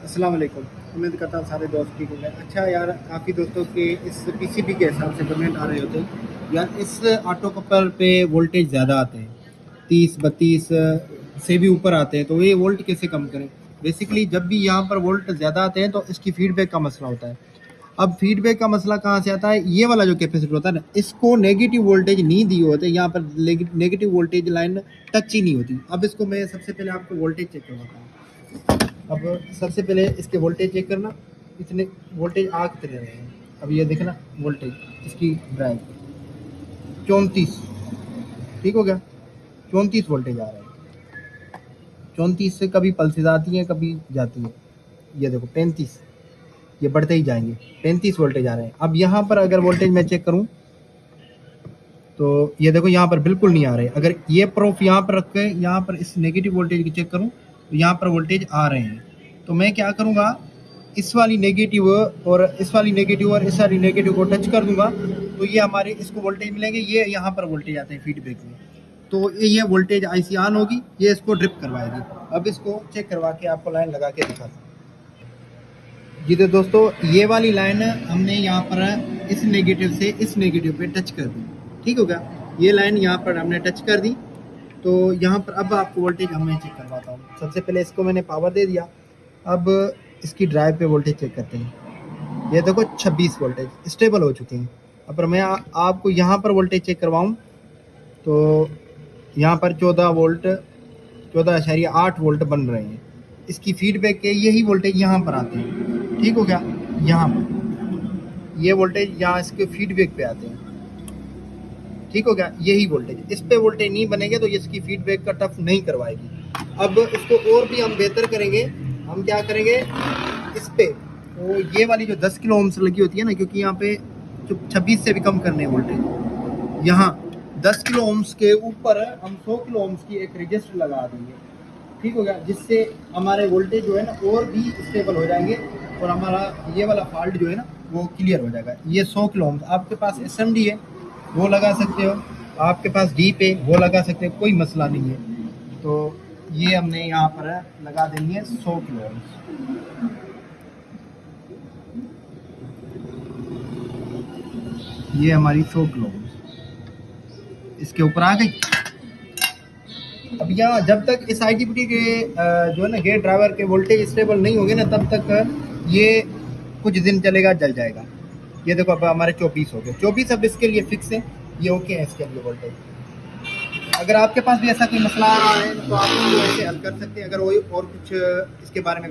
अस्सलाम वालेकुम। उम्मीद करता हूँ सारे दोस्त ठीक होंगे। अच्छा यार, काफ़ी दोस्तों के इस पीसीबी के हिसाब से कमेंट आ रहे होते हैं यार, इस ऑटो कपल पे वोल्टेज ज़्यादा आते हैं, 30-32 से भी ऊपर आते हैं, तो ये वोल्ट कैसे कम करें। बेसिकली जब भी यहाँ पर वोल्ट ज़्यादा आते हैं तो इसकी फीडबैक का मसला होता है। अब फीडबैक का मसला कहाँ से आता है, ये वाला जो कैपेसिटर होता है ना, इसको नेगेटिव वोल्टेज नहीं दी होते, यहाँ पर नेगेटिव वोल्टेज लाइन टच ही नहीं होती। अब इसको मैं सबसे पहले आपको वोल्टेज चेक करवाता हूँ। अब सबसे पहले इसके वोल्टेज चेक करना, इतने वोल्टेज आ कितने रहे हैं। अब ये देखना वोल्टेज इसकी ड्राइव 34, ठीक हो गया, 34 वोल्टेज आ रहा है। 34 से कभी पल्सेज आती हैं कभी जाती हैं। ये देखो 35, ये बढ़ते ही जाएंगे, 35 वोल्टेज आ रहे हैं। अब यहाँ पर अगर वोल्टेज मैं चेक करूँ तो ये देखो यहाँ पर बिल्कुल नहीं आ रहे। अगर ये प्रूफ यहाँ पर रख के यहाँ पर इस नेगेटिव वोल्टेज की चेक करूँ तो यहाँ पर वोल्टेज आ रहे हैं। तो मैं क्या करूँगा, इस वाली नेगेटिव और इस वाली नेगेटिव और इस वाली नेगेटिव को टच कर दूंगा तो ये हमारे इसको वोल्टेज मिलेंगे। ये यहाँ पर वोल्टेज आते हैं फीडबैक में, तो ये वोल्टेज आईसी ऑन होगी, ये इसको ड्रिप करवाएगी। अब इसको चेक करवा के आपको लाइन लगा के दिखाता हूँ। जी तो दोस्तों, ये वाली लाइन हमने यहाँ पर इस नेगेटिव से इस नेगेटिव पे टच कर दी, ठीक हो गया। ये लाइन यहाँ पर हमने टच कर दी, तो यहाँ पर अब आपको वोल्टेज मैं चेक करवाता हूँ। सबसे पहले इसको मैंने पावर दे दिया, अब इसकी ड्राइव पे वोल्टेज चेक करते हैं। ये देखो 26 वोल्टेज स्टेबल हो चुके हैं। अब मैं आपको यहाँ पर वोल्टेज चेक करवाऊँ तो यहाँ पर 14 वोल्ट 14.8 वोल्ट बन रहे हैं। इसकी फीडबैक के यही वोल्टेज यहाँ पर आते हैं, ठीक हो गया। यहाँ पर ये वोल्टेज यहाँ इसके फीडबैक पे आते हैं, ठीक हो गया। यही वोल्टेज, इस पे वोल्टेज नहीं बनेंगे तो इसकी फीडबैक का टफ नहीं करवाएगी। अब इसको और भी हम बेहतर करेंगे। हम क्या करेंगे, इस पे तो ये वाली जो 10 किलो ओम्स लगी होती है ना, क्योंकि यहाँ पे 26 से भी कम करने हैं वोल्टेज, यहाँ 10 किलो ओम्स के ऊपर हम 100 किलो ओम्स की एक रजिस्टर लगा देंगे, ठीक हो गया। जिससे हमारे वोल्टेज जो है ना और भी स्टेबल हो जाएंगे और हमारा ये वाला फॉल्ट जो है ना वो क्लियर हो जाएगा। ये 100 किलो ओम्स, आपके पास एसएमडी है वो लगा सकते हो, आपके पास डीप है वो लगा सकते हो, कोई मसला नहीं है। तो ये हमने यहाँ पर लगा देंगे 100 किलो ओम्स। ये हमारी 100 किलो ओम्स इसके ऊपर आ गई। अब यहाँ जब तक इस आईजीबीटी के जो है ना गेट ड्राइवर के वोल्टेज स्टेबल नहीं होंगे ना, तब तक ये कुछ दिन चलेगा, जल जाएगा। ये देखो अब हमारे 24 हो गए, 24 अब इसके लिए फिक्स है, ये ओके है इसके लिए वोल्टेज। अगर आपके पास भी ऐसा कोई मसला आ रहा है तो आप ऐसे हल कर सकते हैं। अगर वही और कुछ इसके बारे में